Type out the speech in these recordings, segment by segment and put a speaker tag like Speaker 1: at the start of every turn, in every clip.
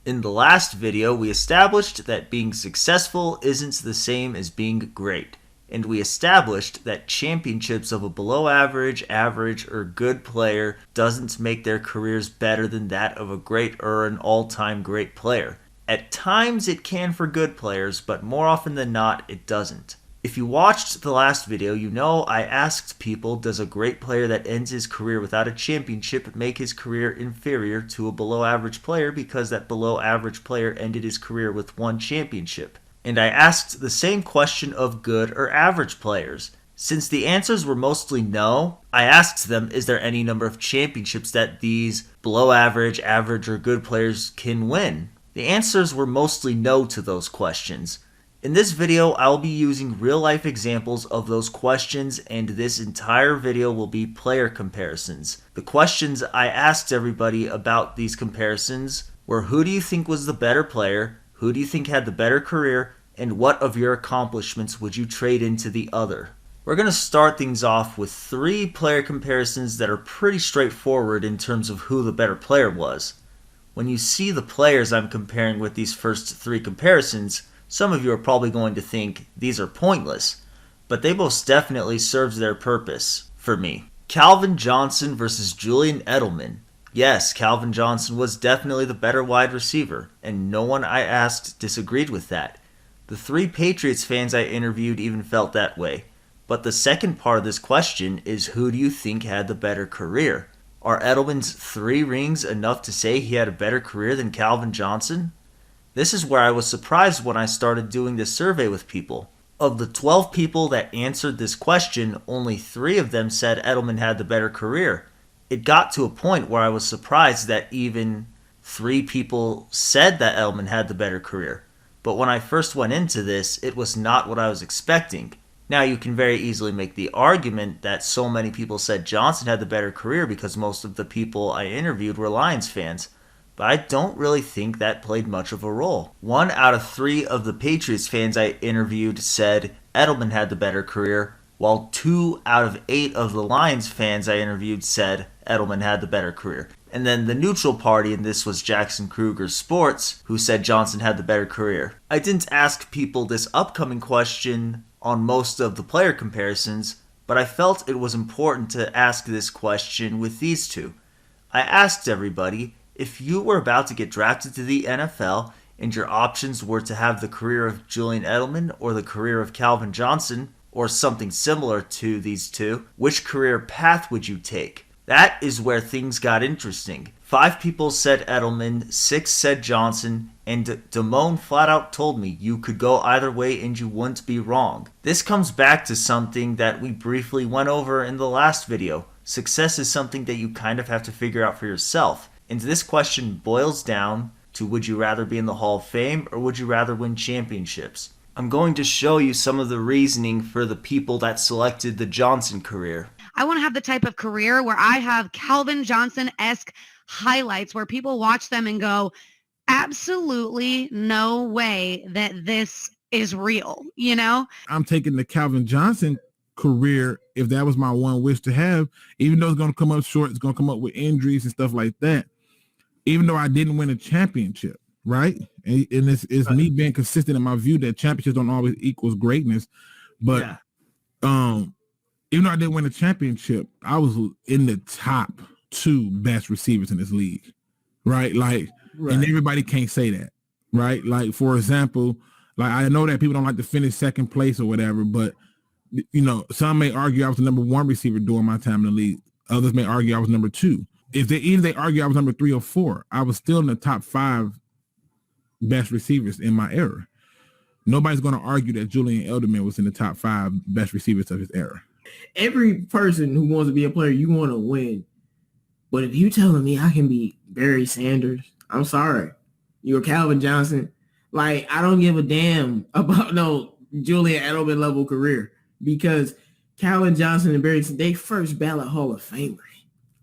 Speaker 1: In the last video, we established that being successful isn't the same as being great, and we established that championships of a below average, average, or good player doesn't make their careers better than that of a great or an all-time great player. At times it can for good players, but more often than not, it doesn't. If you watched the last video, you know I asked people, does a great player that ends his career without a championship make his career inferior to a below average player because that below average player ended his career with one championship? And I asked the same question of good or average players. Since the answers were mostly no, I asked them, is there any number of championships that these below average, average, or good players can win? The answers were mostly no to those questions. In this video, I'll be using real-life examples of those questions, and this entire video will be player comparisons. The questions I asked everybody about these comparisons were, who do you think was the better player, who do you think had the better career, and what of your accomplishments would you trade into the other? We're going to start things off with 3 player comparisons that are pretty straightforward in terms of who the better player was. When you see the players I'm comparing with these first 3 comparisons, some of you are probably going to think these are pointless, but they most definitely served their purpose for me. Calvin Johnson versus Julian Edelman. Yes, Calvin Johnson was definitely the better wide receiver, and no one I asked disagreed with that. The 3 Patriots fans I interviewed even felt that way. But the second part of this question is, who do you think had the better career? Are Edelman's 3 rings enough to say he had a better career than Calvin Johnson? This is where I was surprised when I started doing this survey with people. Of the 12 people that answered this question, only 3 of them said Edelman had the better career. It got to a point where I was surprised that even 3 people said that Edelman had the better career. But when I first went into this, it was not what I was expecting. Now you can very easily make the argument that so many people said Johnson had the better career because most of the people I interviewed were Lions fans. But I don't really think that played much of a role. 1 out of 3 of the Patriots fans I interviewed said Edelman had the better career, while 2 out of 8 of the Lions fans I interviewed said Edelman had the better career. And then the neutral party, and this was Jackson Krueger Sports, who said Johnson had the better career. I didn't ask people this upcoming question on most of the player comparisons, but I felt it was important to ask this question with these 2. I asked everybody, if you were about to get drafted to the NFL and your options were to have the career of Julian Edelman or the career of Calvin Johnson, or something similar to these 2, which career path would you take? That is where things got interesting. 5 people said Edelman, 6 said Johnson, and Damone flat out told me you could go either way and you wouldn't be wrong. This comes back to something that we briefly went over in the last video. Success is something that you kind of have to figure out for yourself. And this question boils down to, would you rather be in the Hall of Fame or would you rather win championships? I'm going to show you some of the reasoning for the people that selected the Johnson career.
Speaker 2: I want to have the type of career where I have Calvin Johnson-esque highlights where people watch them and go, absolutely no way that this is real, you know?
Speaker 3: I'm taking the Calvin Johnson career if that was my one wish to have, even though it's going to come up short, it's going to come up with injuries and stuff like that. Even though I didn't win a championship, right? And it's right. Me being consistent in my view that championships don't always equals greatness. But even though I didn't win a championship, I was in the top 2 best receivers in this league, right? Like, and everybody can't say that, right? Like, for example, like I know that people don't like to finish second place or whatever, but you know, some may argue I was the number 1 receiver during my time in the league. Others may argue I was number 2. If they argue I was number 3 or 4, I was still in the top 5 best receivers in my era. Nobody's going to argue that Julian Edelman was in the top 5 best receivers of his era.
Speaker 4: Every person who wants to be a player, you want to win. But if you telling me I can be Barry Sanders, I'm sorry. You're Calvin Johnson. Like, I don't give a damn about no Julian Edelman level career because Calvin Johnson and Barry, they first ballot Hall of Famers.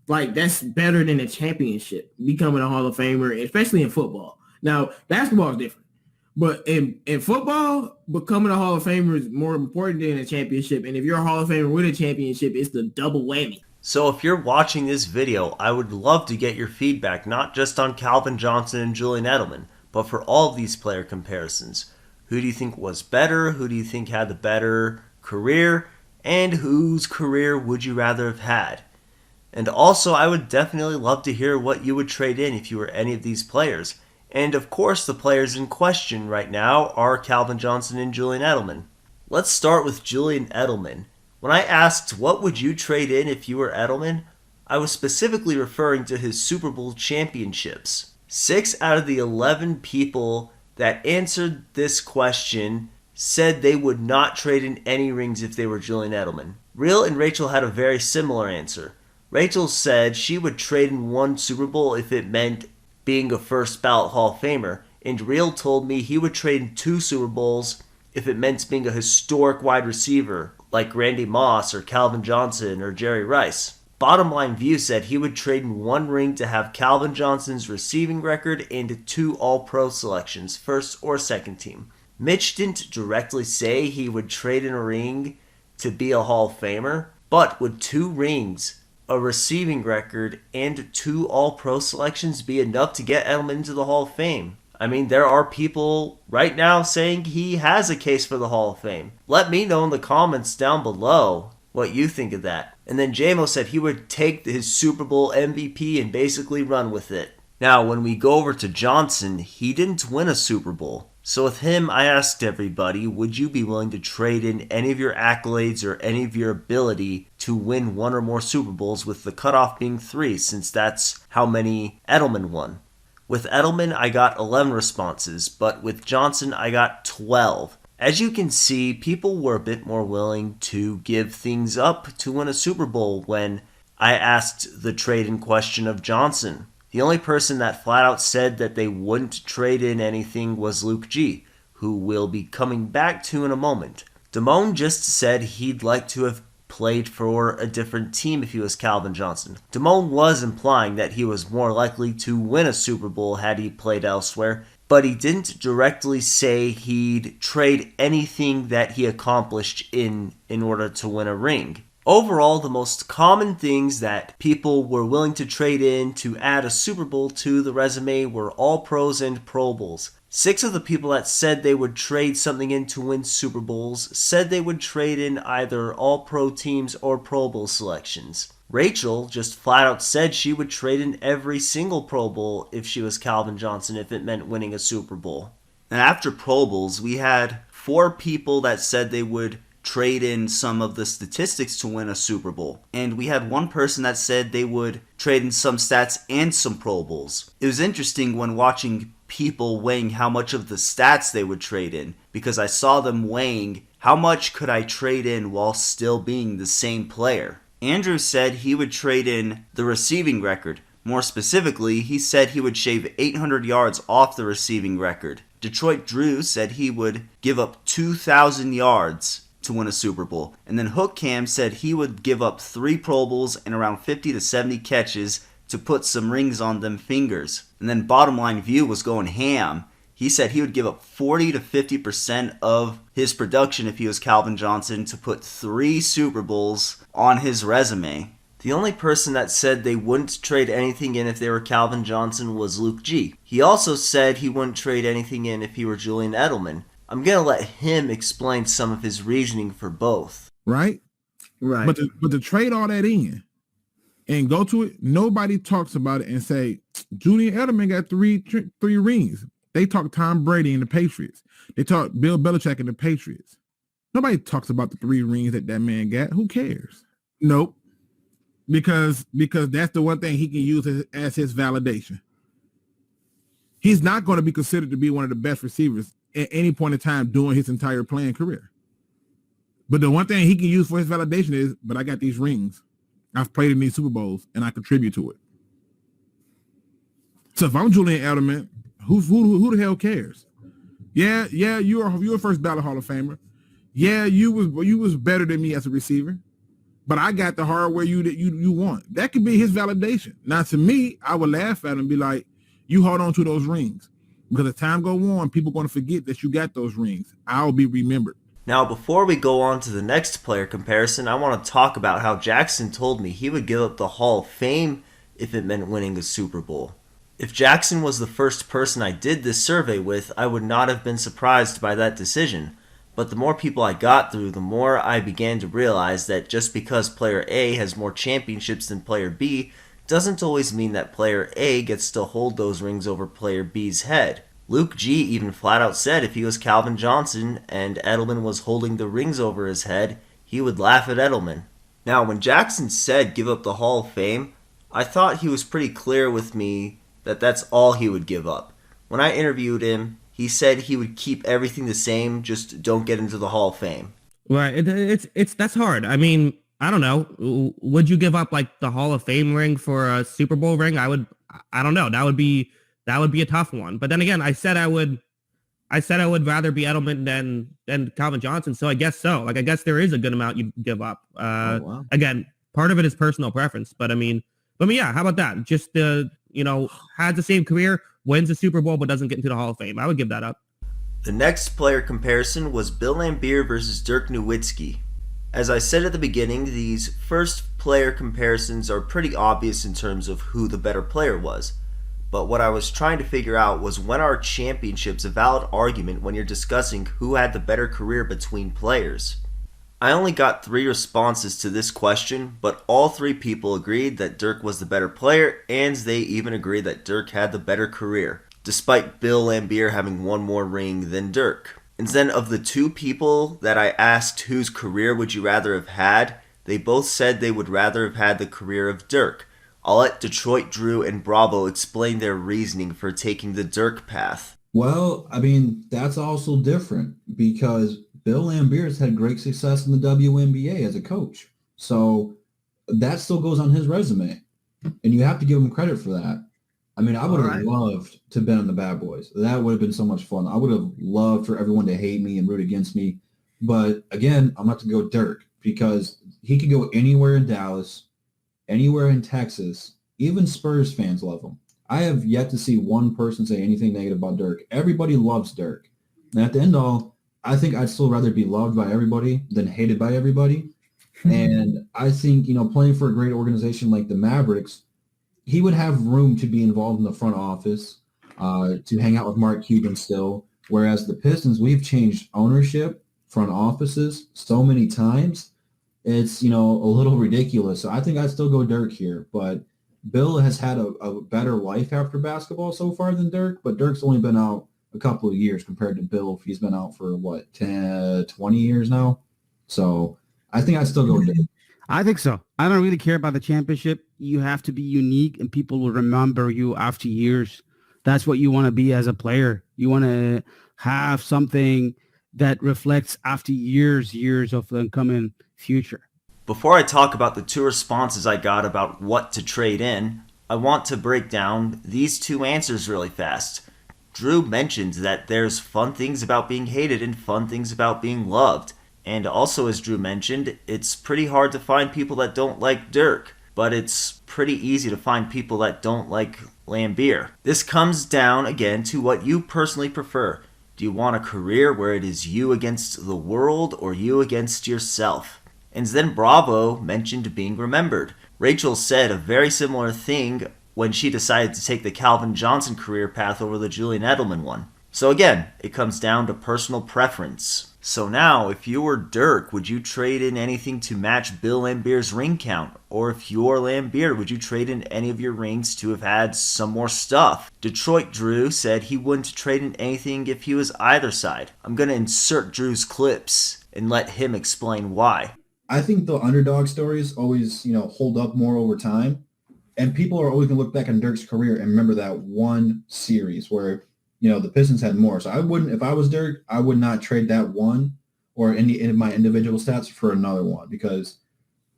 Speaker 4: Like, that's better than a championship, becoming a Hall of Famer, especially in football. Now, basketball is different. But in football, becoming a Hall of Famer is more important than a championship. And if you're a Hall of Famer with a championship, it's the double whammy.
Speaker 1: So if you're watching this video, I would love to get your feedback, not just on Calvin Johnson and Julian Edelman, but for all of these player comparisons. Who do you think was better? Who do you think had the better career? And whose career would you rather have had? And also, I would definitely love to hear what you would trade in if you were any of these players. And of course, the players in question right now are Calvin Johnson and Julian Edelman. Let's start with Julian Edelman. When I asked what would you trade in if you were Edelman, I was specifically referring to his Super Bowl championships. 6 out of the 11 people that answered this question said they would not trade in any rings if they were Julian Edelman. Real and Rachel had a very similar answer. Rachel said she would trade in one Super Bowl if it meant being a first ballot Hall of Famer, and Real told me he would trade in 2 Super Bowls if it meant being a historic wide receiver like Randy Moss or Calvin Johnson or Jerry Rice. BottomLineView said he would trade in 1 ring to have Calvin Johnson's receiving record and 2 All-Pro selections, first or second team. Mitch didn't directly say he would trade in a ring to be a Hall of Famer, but would 2 rings, a receiving record, and 2 All-Pro selections be enough to get Edelman into the Hall of Fame? I mean, there are people right now saying he has a case for the Hall of Fame. Let me know in the comments down below what you think of that. And then JMO said he would take his Super Bowl MVP and basically run with it. Now, when we go over to Johnson, he didn't win a Super Bowl. So with him, I asked everybody, would you be willing to trade in any of your accolades or any of your ability to win 1 or more Super Bowls, with the cutoff being 3, since that's how many Edelman won? With Edelman, I got 11 responses, but with Johnson, I got 12. As you can see, people were a bit more willing to give things up to win a Super Bowl when I asked the trade in question of Johnson. The only person that flat out said that they wouldn't trade in anything was Luke G, who we'll be coming back to in a moment. Damone just said he'd like to have played for a different team if he was Calvin Johnson. Damone was implying that he was more likely to win a Super Bowl had he played elsewhere, but he didn't directly say he'd trade anything that he accomplished in order to win a ring. Overall, the most common things that people were willing to trade in to add a Super Bowl to the resume were All-Pros and Pro Bowls. 6 of the people that said they would trade something in to win Super Bowls said they would trade in either All-Pro teams or Pro Bowl selections. Rachel just flat out said she would trade in every single Pro Bowl if she was Calvin Johnson if it meant winning a Super Bowl. And after Pro Bowls, we had 4 people that said they would trade in some of the statistics to win a Super Bowl. And we had 1 person that said they would trade in some stats and some Pro Bowls. It was interesting when watching people weighing how much of the stats they would trade in, because I saw them weighing how much could I trade in while still being the same player. Andrew said he would trade in the receiving record. More specifically, he said he would shave 800 yards off the receiving record. Detroit Drew said he would give up 2,000 yards to win a Super Bowl. And then Hook Cam said he would give up 3 Pro Bowls and around 50 to 70 catches to put some rings on them fingers. And then BottomLineView was going ham. He said he would give up 40 to 50% of his production if he was Calvin Johnson to put 3 Super Bowls on his resume. The only person that said they wouldn't trade anything in if they were Calvin Johnson was Luke G. He also said he wouldn't trade anything in if he were Julian Edelman. I'm going to let him explain some of his reasoning for both.
Speaker 3: Right? But to trade all that in and go to it, nobody talks about it and say, Julian Edelman got three rings. They talk Tom Brady and the Patriots. They talk Bill Belichick and the Patriots. Nobody talks about the 3 rings that man got. Who cares? Nope. Because that's the one thing he can use as his validation. He's not going to be considered to be one of the best receivers at any point in time during his entire playing career. But the one thing he can use for his validation is, but I got these rings. I've played in these Super Bowls and I contribute to it. So if I'm Julian Edelman, who the hell cares? Yeah, you're a first ballot Hall of Famer. Yeah, you was better than me as a receiver, but I got the hardware you want. That could be his validation. Now, to me, I would laugh at him and be like, you hold on to those rings. Because as time go on, people are going to forget that you got those rings. I'll be remembered.
Speaker 1: Now, before we go on to the next player comparison, I want to talk about how Jackson told me he would give up the Hall of Fame if it meant winning a Super Bowl. If Jackson was the first person I did this survey with, I would not have been surprised by that decision. But the more people I got through, the more I began to realize that just because player A has more championships than player B doesn't always mean that player A gets to hold those rings over player B's head. Luke G even flat out said if he was Calvin Johnson and Edelman was holding the rings over his head, he would laugh at Edelman. Now, when Jackson said give up the Hall of Fame, I thought he was pretty clear with me that that's all he would give up. When I interviewed him, he said he would keep everything the same, just don't get into the Hall of Fame.
Speaker 5: Right, it's that's hard. I mean, I don't know. Would you give up like the Hall of Fame ring for a Super Bowl ring? I don't know. That would be a tough one. But then again, I said I would rather be Edelman than Calvin Johnson. So I guess so. Like I guess there is a good amount you give up.
Speaker 4: Wow.
Speaker 5: Again, part of it is personal preference. But I mean, yeah. How about that? Just has the same career, wins a Super Bowl, but doesn't get into the Hall of Fame. I would give that up.
Speaker 1: The next player comparison was Bill Laimbeer versus Dirk Nowitzki. As I said at the beginning, these first player comparisons are pretty obvious in terms of who the better player was. But what I was trying to figure out was when are championships a valid argument when you're discussing who had the better career between players? I only got 3 responses to this question, but all 3 people agreed that Dirk was the better player, and they even agreed that Dirk had the better career, despite Bill Laimbeer having one more ring than Dirk. And then of the 2 people that I asked whose career would you rather have had, they both said they would rather have had the career of Dirk. I'll let Detroit Drew and Bravo explain their reasoning for taking the Dirk path.
Speaker 6: Well, I mean, that's also different because Bill Laimbeer has had great success in the WNBA as a coach. So that still goes on his resume. And you have to give him credit for that. I mean, I would have loved to have been on the Bad Boys. That would have been so much fun. I would have loved for everyone to hate me and root against me. But again, I'm not to go Dirk because he could go anywhere in Dallas, anywhere in Texas. Even Spurs fans love him. I have yet to see one person say anything negative about Dirk. Everybody loves Dirk. And at the end of all, I think I'd still rather be loved by everybody than hated by everybody. And I think, playing for a great organization like the Mavericks, he would have room to be involved in the front office, to hang out with Mark Cuban still. Whereas the Pistons, we've changed ownership, front offices so many times. It's, a little ridiculous. So I think I'd still go Dirk here. But Bill has had a better life after basketball so far than Dirk. But Dirk's only been out a couple of years compared to Bill. He's been out for, 10, 20 years now. So I think I'd still go Dirk.
Speaker 7: I think so. I don't really care about the championship. You have to be unique and people will remember you after years. That's what you want to be as a player. You want to have something that reflects after years of the coming future.
Speaker 1: Before I talk about the 2 responses I got about what to trade in, I want to break down these 2 answers really fast. Drew mentioned that there's fun things about being hated and fun things about being loved. And also, as Drew mentioned, it's pretty hard to find people that don't like Dirk, but it's pretty easy to find people that don't like Laimbeer. This comes down, again, to what you personally prefer. Do you want a career where it is you against the world or you against yourself? And then Bravo mentioned being remembered. Rachel said a very similar thing when she decided to take the Calvin Johnson career path over the Julian Edelman one. So again, it comes down to personal preference. So now, if you were Dirk, would you trade in anything to match Bill Laimbeer's ring count? Or if you're Laimbeer, would you trade in any of your rings to have had some more stuff? Detroit Drew said he wouldn't trade in anything if he was either side. I'm going to insert Drew's clips and let him explain why.
Speaker 6: I think the underdog stories always, hold up more over time. And people are always going to look back on Dirk's career and remember that one series where the Pistons had more. So I wouldn't, if I was Dirk, I would not trade that one or any of my individual stats for another one because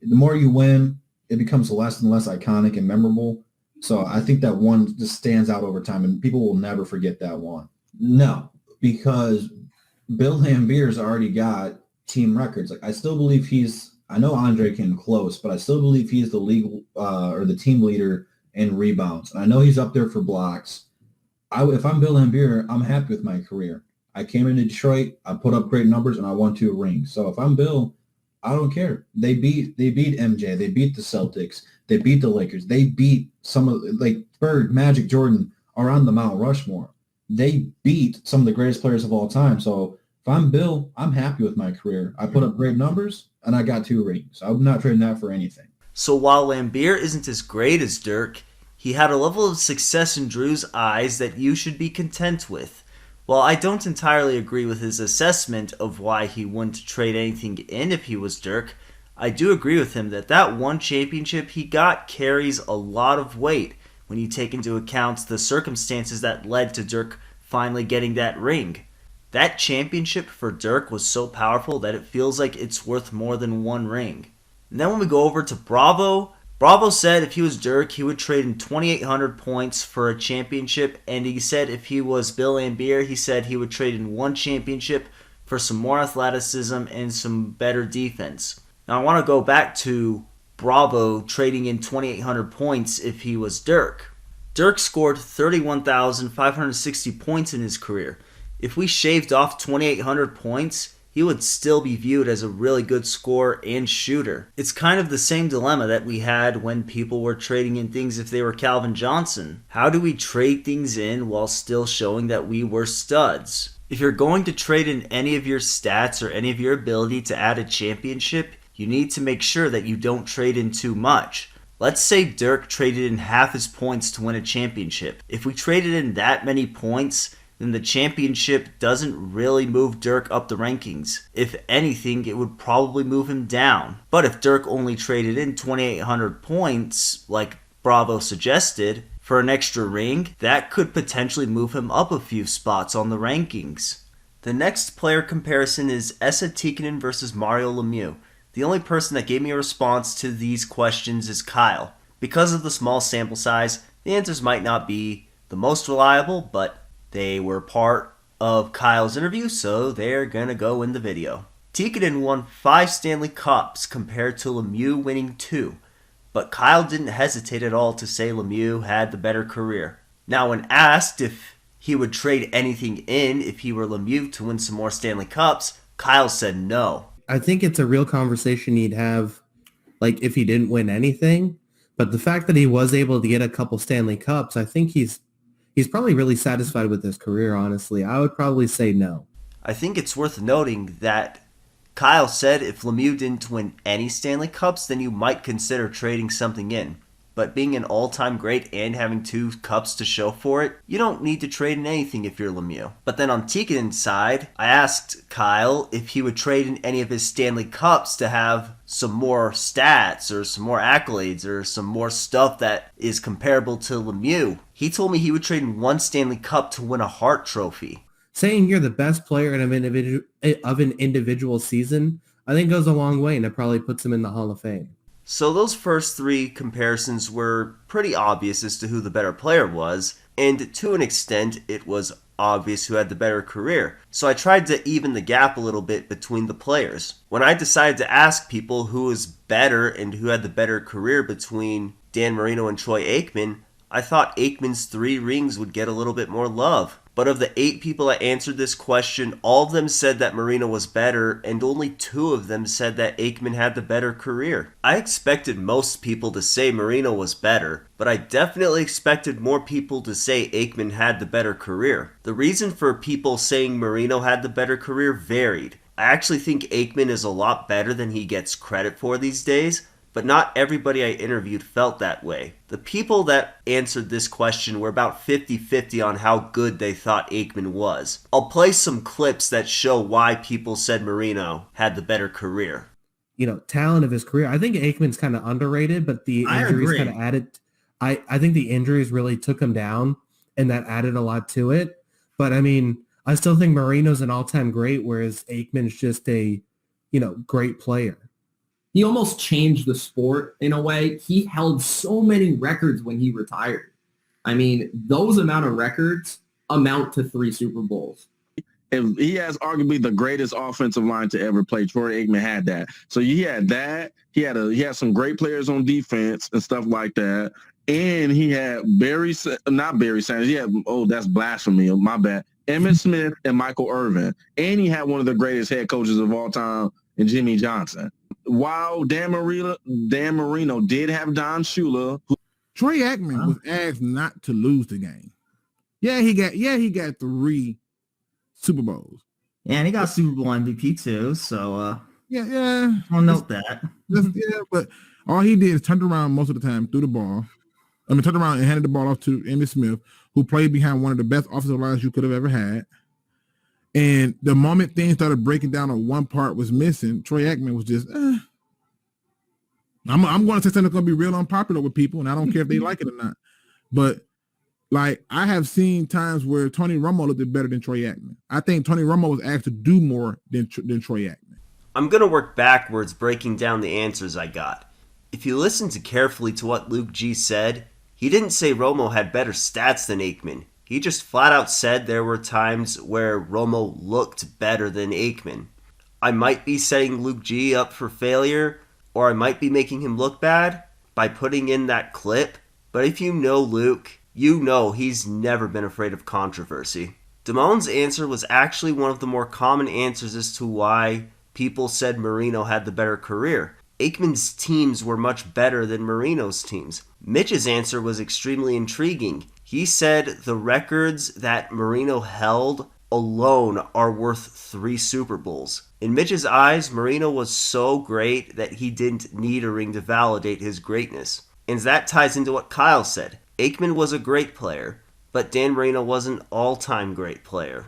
Speaker 6: the more you win, it becomes less and less iconic and memorable. So I think that one just stands out over time and people will never forget that one. No, because Bill Laimbeer's already got team records. Like I still believe I know Andre came close, but I still believe he's the league or the team leader in rebounds. And I know he's up there for blocks. If I'm Bill Laimbeer, I'm happy with my career. I came into Detroit, I put up great numbers, and I won 2 rings. So if I'm Bill, I don't care. They beat MJ, they beat the Celtics, they beat the Lakers, they beat some of like Bird, Magic, Jordan are on the Mount Rushmore. They beat some of the greatest players of all time. So if I'm Bill, I'm happy with my career. I put up great numbers, and I got 2 rings. I'm not trading that for anything.
Speaker 1: So while Laimbeer isn't as great as Dirk, he had a level of success in Drew's eyes that you should be content with. While I don't entirely agree with his assessment of why he wouldn't trade anything in if he was Dirk, I do agree with him that one championship he got carries a lot of weight when you take into account the circumstances that led to Dirk finally getting that ring. That championship for Dirk was so powerful that it feels like it's worth more than 1 ring. And then when we go over to Bravo said if he was Dirk, he would trade in 2,800 points for a championship, and he said if he was Bill Laimbeer, he said he would trade in 1 championship for some more athleticism and some better defense. Now I want to go back to Bravo trading in 2,800 points if he was Dirk. Dirk scored 31,560 points in his career. If we shaved off 2,800 points, he would still be viewed as a really good scorer and shooter. It's kind of the same dilemma that we had when people were trading in things if they were Calvin Johnson. How do we trade things in while still showing that we were studs? If you're going to trade in any of your stats or any of your ability to add a championship, you need to make sure that you don't trade in too much. Let's say Dirk traded in half his points to win a championship. If we traded in that many points, then the championship doesn't really move Dirk up the rankings. If anything, it would probably move him down. But if Dirk only traded in 2,800 points, like Bravo suggested, for an extra ring, that could potentially move him up a few spots on the rankings. The next player comparison is Esa Tikkanen versus Mario Lemieux. The only person that gave me a response to these questions is Kyle. Because of the small sample size, the answers might not be the most reliable, but they were part of Kyle's interview, so they're going to go in the video. Tikkanen won 5 Stanley Cups compared to Lemieux winning 2, but Kyle didn't hesitate at all to say Lemieux had the better career. Now, when asked if he would trade anything in if he were Lemieux to win some more Stanley Cups, Kyle said no.
Speaker 8: I think it's a real conversation he'd have, like, if he didn't win anything. But the fact that he was able to get a couple Stanley Cups, I think he's probably really satisfied with his career, honestly. I would probably say no.
Speaker 1: I think it's worth noting that Kyle said if Lemieux didn't win any Stanley Cups, then you might consider trading something in. But being an all-time great and having 2 cups to show for it, you don't need to trade in anything if you're Lemieux. But then on Tikkanen's side, I asked Kyle if he would trade in any of his Stanley Cups to have some more stats or some more accolades or some more stuff that is comparable to Lemieux. He told me he would trade in 1 Stanley Cup to win a Hart Trophy.
Speaker 8: Saying you're the best player of an individual season, I think goes a long way, and it probably puts him in the Hall of Fame.
Speaker 1: So those first 3 comparisons were pretty obvious as to who the better player was, and to an extent it was obvious who had the better career. So I tried to even the gap a little bit between the players. When I decided to ask people who was better and who had the better career between Dan Marino and Troy Aikman, I thought Aikman's 3 rings would get a little bit more love. But of the 8 people that answered this question, all of them said that Marino was better, and only 2 of them said that Aikman had the better career. I expected most people to say Marino was better, but I definitely expected more people to say Aikman had the better career. The reason for people saying Marino had the better career varied. I actually think Aikman is a lot better than he gets credit for these days, but not everybody I interviewed felt that way. The people that answered this question were about 50-50 on how good they thought Aikman was. I'll play some clips that show why people said Marino had the better career.
Speaker 8: Talent of his career. I think Aikman's kind of underrated, but the injuries kind of added. I think the injuries really took him down, and that added a lot to it. But I mean, I still think Marino's an all-time great, whereas Aikman's just a, great player.
Speaker 4: He almost changed the sport in a way. He held so many records when he retired. I mean, those amount of records amount to 3 Super Bowls.
Speaker 9: And he has arguably the greatest offensive line to ever play. Troy Aikman had that. So he had that. He had some great players on defense and stuff like that. And he had not Barry Sanders. He had, that's blasphemy. My bad. Emmitt Smith and Michael Irvin. And he had one of the greatest head coaches of all time in Jimmy Johnson. While Dan Marino did have Don Shula.
Speaker 3: Troy Aikman was asked not to lose the game. He got 3 Super Bowls.
Speaker 1: Yeah, and he got Super Bowl MVP too. So
Speaker 3: I'll
Speaker 1: note that.
Speaker 3: But all he did is turned around most of the time, threw the ball. Turned around and handed the ball off to Emmitt Smith, who played behind one of the best offensive lines you could have ever had. And the moment things started breaking down on one part was missing, Troy Aikman was just, I'm going to say something that's going to be real unpopular with people, and I don't care if they like it or not. But, like, I have seen times where Tony Romo looked better than Troy Aikman. I think Tony Romo was asked to do more than Troy Aikman.
Speaker 10: I'm going to work backwards, breaking down the answers I got. If you listen carefully to what Luke G said, he didn't say Romo had better stats than Aikman. He just flat out said there were times where Romo looked better than Aikman. I might be setting Luke G up for failure, or I might be making him look bad by putting in that clip, but if you know Luke, you know he's never been afraid of controversy. Damone's answer was actually one of the more common answers as to why people said Marino had the better career. Aikman's teams were much better than Marino's teams. Mitch's answer was extremely intriguing. He said the records that Marino held alone are worth 3 Super Bowls. In Mitch's eyes, Marino was so great that he didn't need a ring to validate his greatness. And that ties into what Kyle said. Aikman was a great player, but Dan Marino was an all-time great player.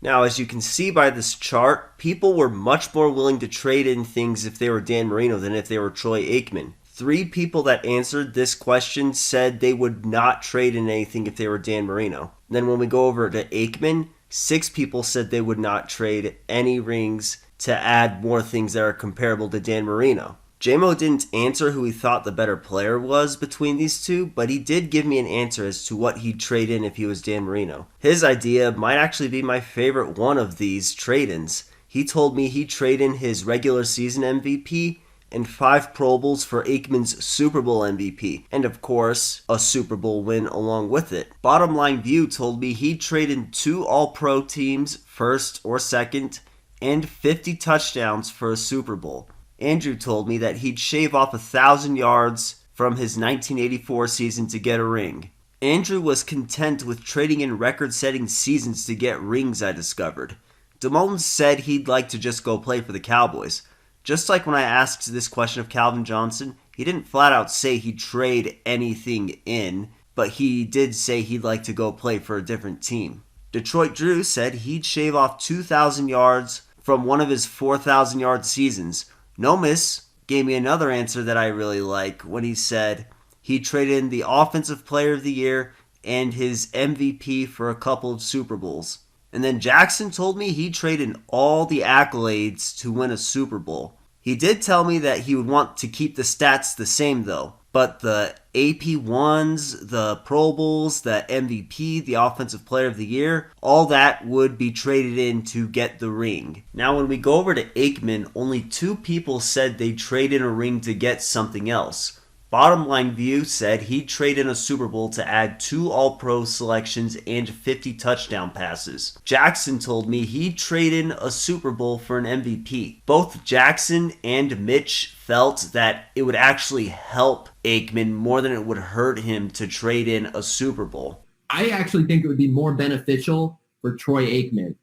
Speaker 10: Now, as you can see by this chart, people were much more willing to trade in things if they were Dan Marino than if they were Troy Aikman. 3 people that answered this question said they would not trade in anything if they were Dan Marino. Then when we go over to Aikman, 6 people said they would not trade any rings to add more things that are comparable to Dan Marino. JMO didn't answer who he thought the better player was between these two, but he did give me an answer as to what he'd trade in if he was Dan Marino. His idea might actually be my favorite one of these trade-ins. He told me he'd trade in his regular season MVP and 5 Pro Bowls for Aikman's Super Bowl MVP, and of course, a Super Bowl win along with it. BottomLineView told me he'd trade in 2 All-Pro teams, first or second, and 50 touchdowns for a Super Bowl. Andrew told me that he'd shave off 1,000 yards from his 1984 season to get a ring. Andrew was content with trading in record-setting seasons to get rings, I discovered. Damone said he'd like to just go play for the Cowboys. Just like when I asked this question of Calvin Johnson, he didn't flat out say he'd trade anything in, but he did say he'd like to go play for a different team. Detroit Drew said he'd shave off 2,000 yards from one of his 4,000-yard seasons. No Miss gave me another answer that I really like when he said he'd trade in the Offensive Player of the Year and his MVP for a couple of Super Bowls. And then Jackson told me he'd trade in all the accolades to win a Super Bowl. He did tell me that he would want to keep the stats the same though, but the AP1s, the Pro Bowls, the MVP, the Offensive Player of the Year, all that would be traded in to get the ring. Now when we go over to Aikman, only 2 people said they'd trade in a ring to get something else. BottomLineView said he'd trade in a Super Bowl to add 2 All-Pro selections and 50 touchdown passes. Jackson told me he'd trade in a Super Bowl for an MVP. Both Jackson and Mitch felt that it would actually help Aikman more than it would hurt him to trade in a Super Bowl.
Speaker 4: I actually think it would be more beneficial for Troy Aikman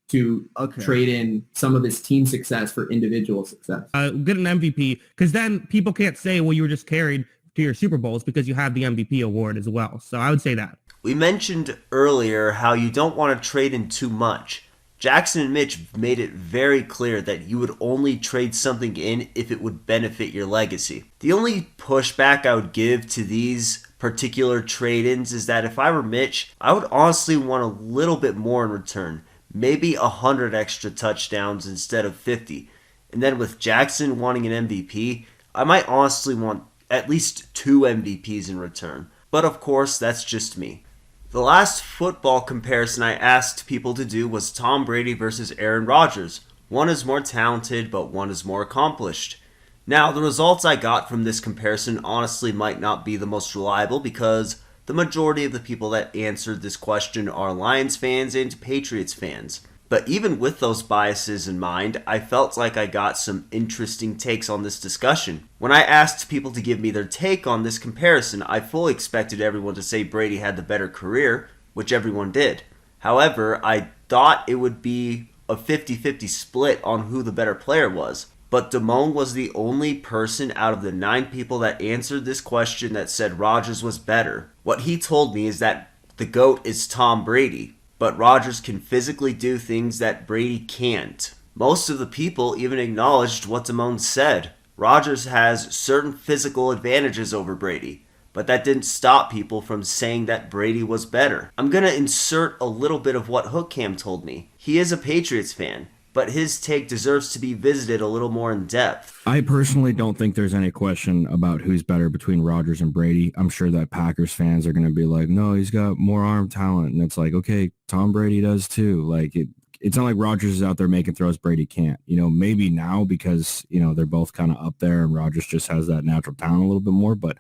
Speaker 4: to trade in some of his team success for individual success.
Speaker 5: Get an MVP, because then people can't say, well, you were just carried to your Super Bowls because you have the MVP award as well. So I would say that.
Speaker 10: We mentioned earlier how you don't want to trade in too much. Jackson and Mitch made it very clear that you would only trade something in if it would benefit your legacy. The only pushback I would give to these particular trade-ins is that if I were Mitch, I would honestly want a little bit more in return. Maybe 100 extra touchdowns instead of 50. And then with Jackson wanting an MVP, I might honestly want at least 2 MVPs in return. But of course, that's just me. The last football comparison I asked people to do was Tom Brady versus Aaron Rodgers. One is more talented, but one is more accomplished. Now, the results I got from this comparison honestly might not be the most reliable because The majority of the people that answered this question are Lions fans and Patriots fans. But even with those biases in mind, I felt like I got some interesting takes on this discussion. When I asked people to give me their take on this comparison, I fully expected everyone to say Brady had the better career, which everyone did. However, I thought it would be a 50-50 split on who the better player was. But Damone was the only person out of the 9 people that answered this question that said Rodgers was better. What he told me is that the GOAT is Tom Brady, but Rodgers can physically do things that Brady can't. Most of the people even acknowledged what Damone said. Rodgers has certain physical advantages over Brady, but that didn't stop people from saying that Brady was better. I'm going to insert a little bit of what Hookcam told me. He is a Patriots fan, but his take deserves to be visited a little more in depth.
Speaker 11: I personally don't think there's any question about who's better between Rodgers and Brady. I'm sure that Packers fans are going to be like, no, he's got more arm talent. And it's like, okay, Tom Brady does too. Like it's not like Rodgers is out there making throws Brady can't. Maybe now because, they're both kind of up there and Rodgers just has that natural talent a little bit more. But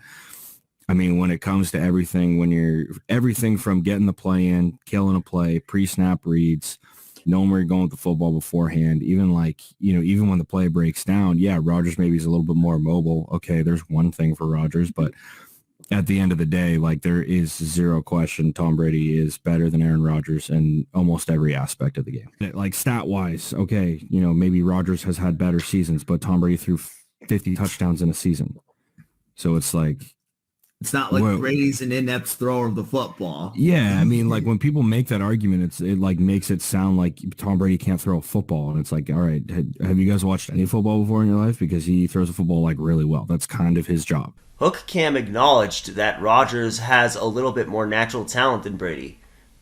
Speaker 11: I mean, when it comes to everything, everything from getting the play in, killing a play, pre-snap reads, knowing where you're going with the football beforehand, even even when the play breaks down, yeah, Rodgers maybe is a little bit more mobile. Okay, there's one thing for Rodgers, but at the end of the day, there is zero question Tom Brady is better than Aaron Rodgers in almost every aspect of the game. Stat-wise, okay, maybe Rodgers has had better seasons, but Tom Brady threw 50 touchdowns in a season. So it's like,
Speaker 12: it's not like Brady's an inept thrower of the football.
Speaker 11: Yeah, I mean, when people make that argument, it makes it sound like Tom Brady can't throw a football. And it's like, all right, have you guys watched any football before in your life? Because he throws a football really well. That's kind of his job.
Speaker 10: Hookcam acknowledged that Rodgers has a little bit more natural talent than Brady.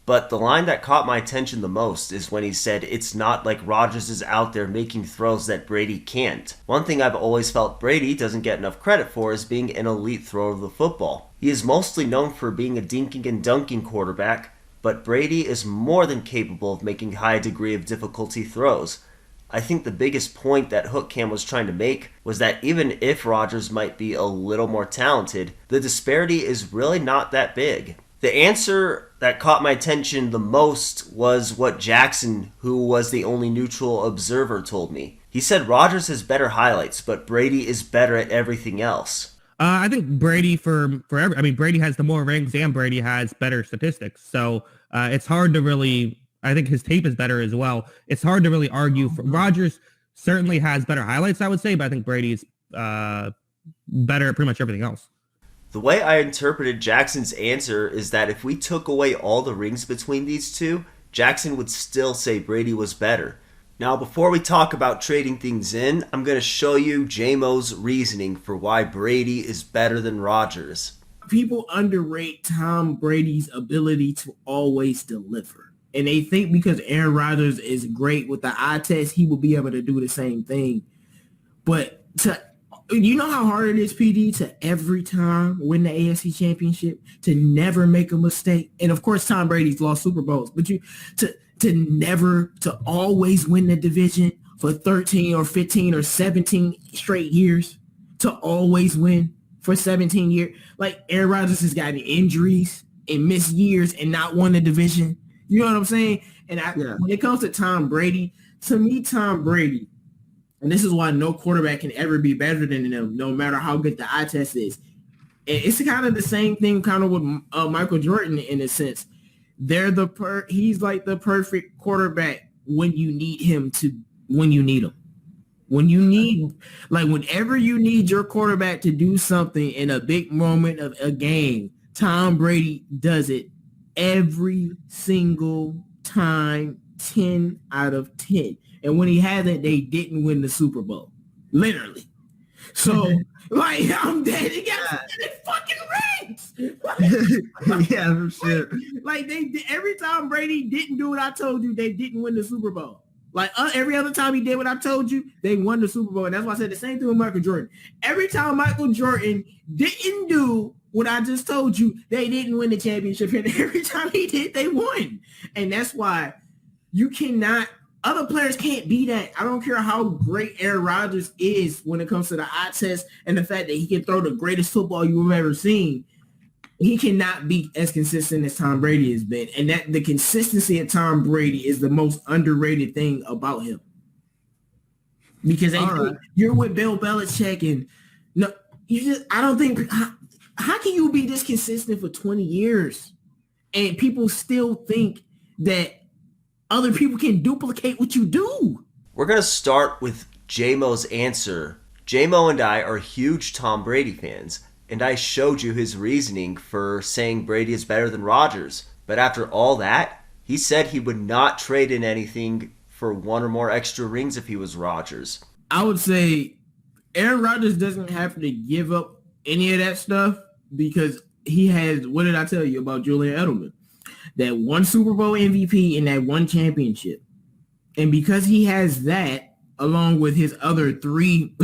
Speaker 10: But the line that caught my attention the most is when he said it's not like Rodgers is out there making throws that Brady can't. One thing I've always felt Brady doesn't get enough credit for is being an elite thrower of the football. He is mostly known for being a dinking and dunking quarterback, but Brady is more than capable of making high degree of difficulty throws. I think the biggest point that Hookcam was trying to make was that even if Rodgers might be a little more talented, the disparity is really not that big. The answer that caught my attention the most was what Jackson, who was the only neutral observer, told me. He said Rodgers has better highlights, but Brady is better at everything else.
Speaker 5: I think Brady Brady has the more rings and Brady has better statistics. So it's hard to really, I think his tape is better as well. It's hard to really argue. Rodgers certainly has better highlights, I would say, but I think Brady's better at pretty much everything else.
Speaker 10: The way I interpreted Jackson's answer is that if we took away all the rings between these two, Jackson would still say Brady was better. Now, before we talk about trading things in, I'm going to show you J-Mo's reasoning for why Brady is better than Rodgers.
Speaker 4: People underrate Tom Brady's ability to always deliver. And they think because Aaron Rodgers is great with the eye test, he will be able to do the same thing. But you know how hard it is, PD, to every time win the AFC Championship, to never make a mistake. And of course, Tom Brady's lost Super Bowls, but to always win the division for 13 or 15 or 17 straight years, to always win for 17 years. Like Aaron Rodgers has gotten injuries and missed years and not won the division. You know what I'm saying? And when it comes to Tom Brady, to me, Tom Brady, and this is why no quarterback can ever be better than him, no matter how good the eye test is. And it's kind of the same thing kind of with Michael Jordan in a sense. He's like the perfect quarterback when you need him. Whenever you need your quarterback to do something in a big moment of a game, Tom Brady does it every single time, 10 out of 10. And when he hasn't, they didn't win the Super Bowl. Literally. So, I'm dead. He got fucking rings.
Speaker 12: Yeah, for sure.
Speaker 4: Every time Brady didn't do what I told you, they didn't win the Super Bowl. Every other time he did what I told you, they won the Super Bowl. And that's why I said the same thing with Michael Jordan. Every time Michael Jordan didn't do what I just told you, they didn't win the championship. And every time he did, they won. And that's why you cannot... Other players can't be that. I don't care how great Aaron Rodgers is when it comes to the eye test and the fact that he can throw the greatest football you've ever seen. he cannot be as consistent as Tom Brady has been. And that the consistency of Tom Brady is the most underrated thing about him. Because you're with Bill Belichick and no, I don't think how can you be this consistent for 20 years and people still think that other people can duplicate what you do?
Speaker 10: We're going to start with J-Mo's answer. J-Mo and I are huge Tom Brady fans, and I showed you his reasoning for saying Brady is better than Rodgers. But after all that, he said he would not trade in anything for one or more extra rings if he was Rodgers.
Speaker 4: I would say Aaron Rodgers doesn't have to give up any of that stuff because he has, what did I tell you about Julian Edelman? That one Super Bowl MVP and that one championship. And because he has that, along with his other 3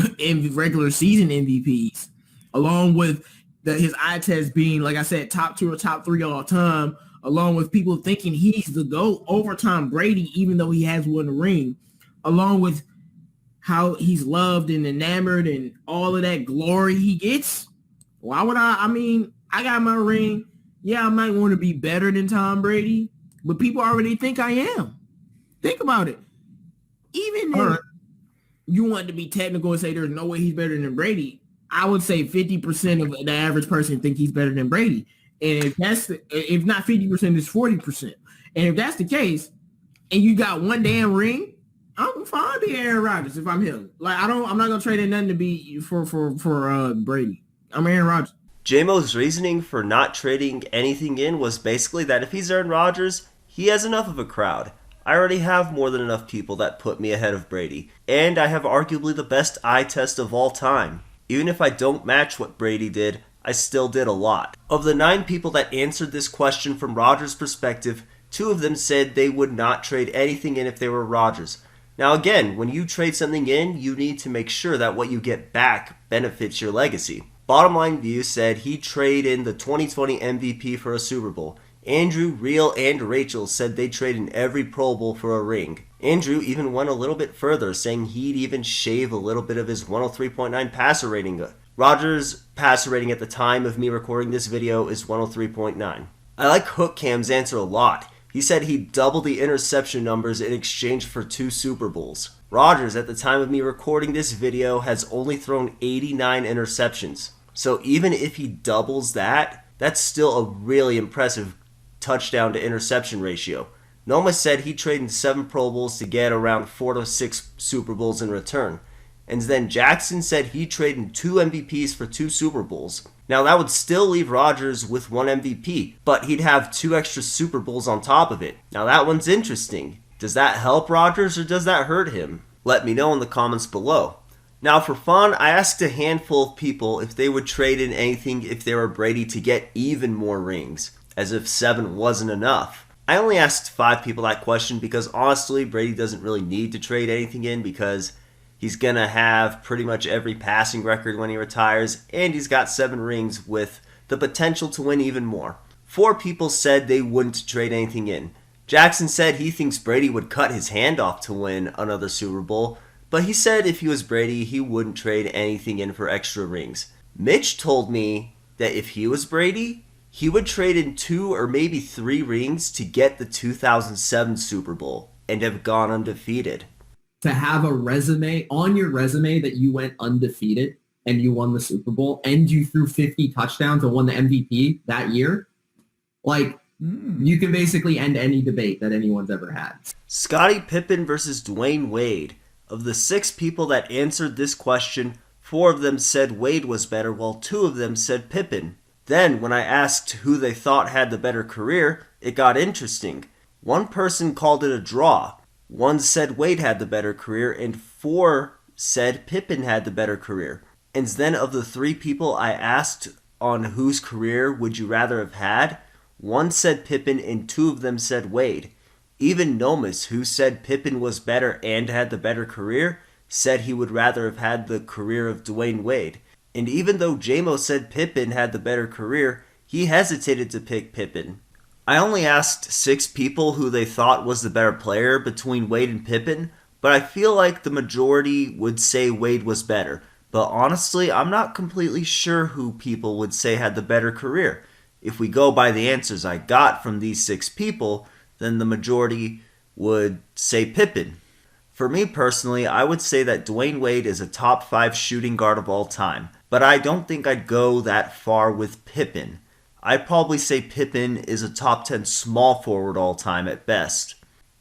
Speaker 4: regular season MVPs, along with his eye test being, like I said, top 2 or top 3 all time, along with people thinking he's the GOAT over Tom Brady, even though he has won a ring, along with how he's loved and enamored and all of that glory he gets. Why would I mean, I got my ring. Yeah, I might want to be better than Tom Brady, but people already think I am. Think about it. Even if you want to be technical and say there's no way he's better than Brady, I would say 50% of the average person think he's better than Brady. And if not 50%, it's 40%. And if that's the case, and you got one damn ring, I'm fine being Aaron Rodgers if I'm him. Like I'm not gonna trade in nothing to be for Brady. I'm Aaron Rodgers.
Speaker 10: J-Mo's reasoning for not trading anything in was basically that if he's Aaron Rodgers, he has enough of a crowd. I already have more than enough people that put me ahead of Brady, and I have arguably the best eye test of all time. Even if I don't match what Brady did, I still did a lot. Of the 9 people that answered this question from Rodgers' perspective, 2 of them said they would not trade anything in if they were Rodgers. Now again, when you trade something in, you need to make sure that what you get back benefits your legacy. BottomLineView said he'd trade in the 2020 MVP for a Super Bowl. Andrew, Real, and Rachel said they'd trade in every Pro Bowl for a ring. Andrew even went a little bit further, saying he'd even shave a little bit of his 103.9 passer rating. Rodgers' passer rating at the time of me recording this video is 103.9. I like Hook Cam's answer a lot. He said he'd double the interception numbers in exchange for 2 Super Bowls. Rodgers, at the time of me recording this video, has only thrown 89 interceptions. So even if he doubles that, that's still a really impressive touchdown to interception ratio. Noma said he'd trade in 7 Pro Bowls to get around 4 to 6 Super Bowls in return. And then Jackson said he'd trade in 2 MVPs for 2 Super Bowls. Now that would still leave Rodgers with 1 MVP, but he'd have 2 extra Super Bowls on top of it. Now that one's interesting. Does that help Rodgers or does that hurt him? Let me know in the comments below. Now for fun, I asked a handful of people if they would trade in anything if they were Brady to get even more rings, as if 7 wasn't enough. I only asked 5 people that question because honestly, Brady doesn't really need to trade anything in because he's going to have pretty much every passing record when he retires, and he's got 7 rings with the potential to win even more. 4 people said they wouldn't trade anything in. Jackson said he thinks Brady would cut his hand off to win another Super Bowl, but he said if he was Brady, he wouldn't trade anything in for extra rings. Mitch told me that if he was Brady, he would trade in 2 or maybe 3 rings to get the 2007 Super Bowl and have gone undefeated.
Speaker 12: To have a resume on your resume that you went undefeated and you won the Super Bowl and you threw 50 touchdowns and won the MVP that year, like you can basically end any debate that anyone's ever had.
Speaker 10: Scottie Pippen versus Dwyane Wade. Of the 6 people that answered this question, 4 of them said Wade was better while 2 of them said Pippen. Then, when I asked who they thought had the better career, it got interesting. 1 person called it a draw. 1 said Wade had the better career, and 4 said Pippen had the better career. And then of the 3 people I asked on whose career would you rather have had, 1 said Pippen and 2 of them said Wade. Even Nomis, who said Pippen was better and had the better career, said he would rather have had the career of Dwyane Wade. And even though J-Mo said Pippen had the better career, he hesitated to pick Pippen. I only asked 6 people who they thought was the better player between Wade and Pippen, but I feel like the majority would say Wade was better. But honestly, I'm not completely sure who people would say had the better career.
Speaker 1: If we go by the answers I got from these 6 people, then the majority would say Pippen. For me personally, I would say that Dwyane Wade is a top 5 shooting guard of all time, but I don't think I'd go that far with Pippen. I'd probably say Pippen is a top 10 small forward all time at best.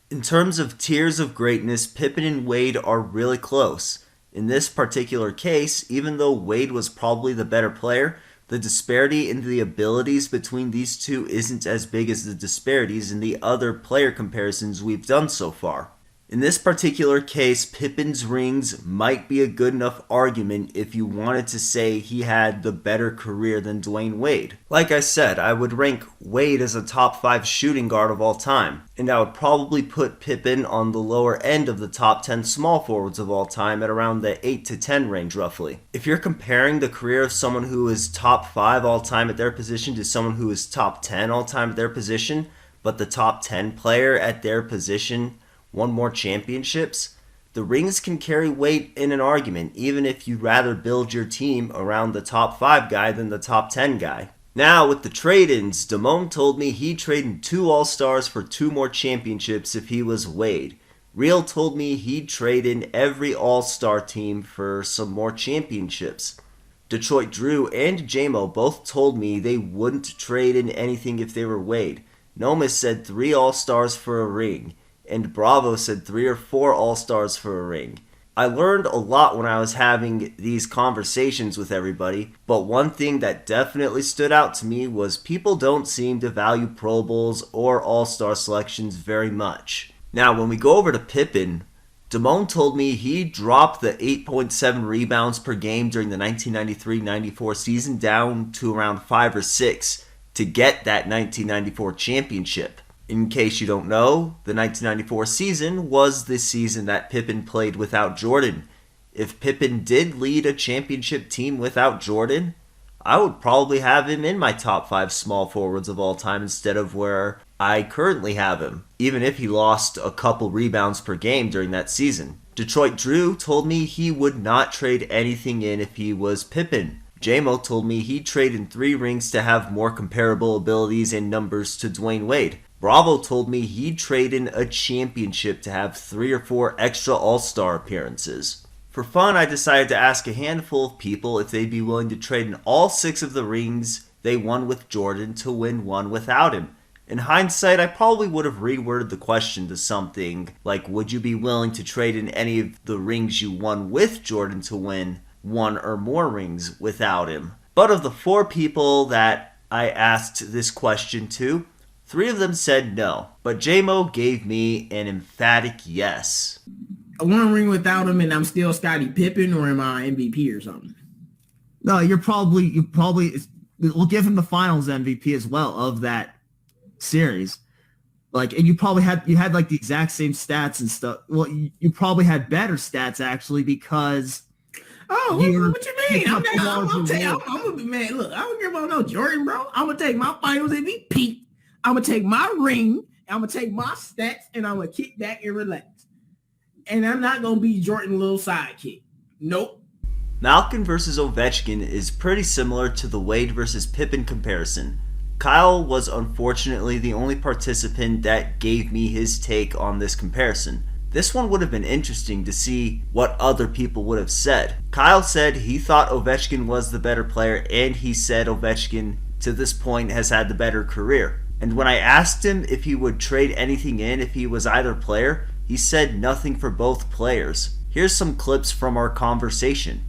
Speaker 1: In terms of tiers of greatness, Pippen and Wade are really close. In this particular case, even though Wade was probably the better player, the disparity in the abilities between these two isn't as big as the disparities in the other player comparisons we've done so far. In this particular case, Pippen's rings might be a good enough argument if you wanted to say he had the better career than Dwyane Wade. Like I said, I would rank Wade as a top 5 shooting guard of all time, and I would probably put Pippen on the lower end of the top 10 small forwards of all time at around the 8 to 10 range roughly. If you're comparing the career of someone who is top 5 all time at their position to someone who is top 10 all time at their position, but the top 10 player at their position won more championships, the rings can carry weight in an argument even if you'd rather build your team around the top 5 guy than the top 10 guy. Now with the trade-ins, Damone told me he'd trade in 2 All-Stars for 2 more championships if he was Wade. Real told me he'd trade in every All-Star team for some more championships. Detroit Drew and J-Mo both told me they wouldn't trade in anything if they were Wade. Nomis said 3 All-Stars for a ring, and Bravo said 3 or 4 All-Stars for a ring. I learned a lot when I was having these conversations with everybody, but one thing that definitely stood out to me was people don't seem to value Pro Bowls or All-Star selections very much. Now, when we go over to Pippen, Damone told me he dropped the 8.7 rebounds per game during the 1993-94 season down to around 5 or 6 to get that 1994 championship. In case you don't know, the 1994 season was the season that Pippen played without Jordan. If Pippen did lead a championship team without Jordan, I would probably have him in my top 5 small forwards of all time instead of where I currently have him, even if he lost a couple rebounds per game during that season. Detroit Drew told me he would not trade anything in if he was Pippen. J-Mo told me he'd trade in 3 rings to have more comparable abilities and numbers to Dwyane Wade. Bravo told me he'd trade in a championship to have 3 or 4 extra All-Star appearances. For fun, I decided to ask a handful of people if they'd be willing to trade in all 6 of the rings they won with Jordan to win one without him. In hindsight, I probably would have reworded the question to something like, would you be willing to trade in any of the rings you won with Jordan to win 1 or more rings without him? But of the 4 people that I asked this question to, 3 of them said no, but J-Mo gave me an emphatic yes.
Speaker 4: I want a ring without him and I'm still Scottie Pippen, or am I MVP or something?
Speaker 13: No, you probably we'll give him the finals MVP as well of that series. Like, and you had like the exact same stats and stuff. Well, you probably had better stats actually because
Speaker 4: what you mean? I'm gonna be man. Look, I don't care about no Jordan, bro. I'm gonna take my finals MVP. I'm going to take my ring, I'm going to take my stats, and I'm going to kick back and relax. And I'm not going to be Jordan's little sidekick. Nope.
Speaker 1: Malkin versus Ovechkin is pretty similar to the Wade versus Pippen comparison. Kyle was unfortunately the only participant that gave me his take on this comparison. This one would have been interesting to see what other people would have said. Kyle said he thought Ovechkin was the better player, and he said Ovechkin, to this point, has had the better career. And when I asked him if he would trade anything in if he was either player, he said nothing for both players. Here's some clips from our conversation.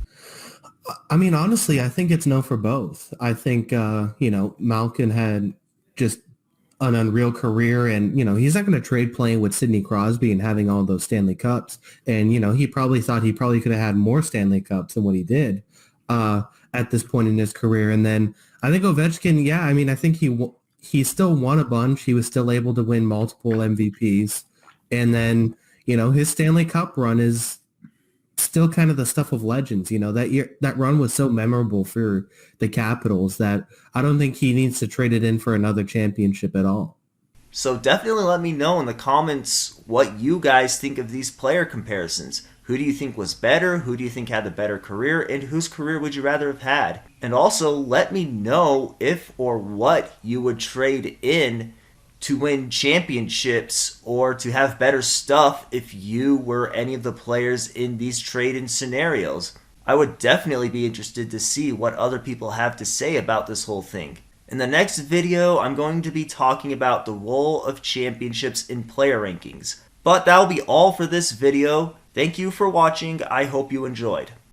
Speaker 8: I mean, honestly, I think it's no for both. I think, Malkin had just an unreal career, and, he's not going to trade playing with Sidney Crosby and having all those Stanley Cups. And, he probably thought he probably could have had more Stanley Cups than what he did at this point in his career. And then I think Ovechkin, I think he still won a bunch. He was still able to win multiple MVPs. And then, his Stanley Cup run is still kind of the stuff of legends. That run was so memorable for the Capitals that I don't think he needs to trade it in for another championship at all.
Speaker 1: So definitely let me know in the comments what you guys think of these player comparisons. Who do you think was better? Who do you think had the better career? And whose career would you rather have had? And also let me know if or what you would trade in to win championships or to have better stuff if you were any of the players in these trade-in scenarios. I would definitely be interested to see what other people have to say about this whole thing. In the next video, I'm going to be talking about the role of championships in player rankings. But that'll be all for this video. Thank you for watching. I hope you enjoyed.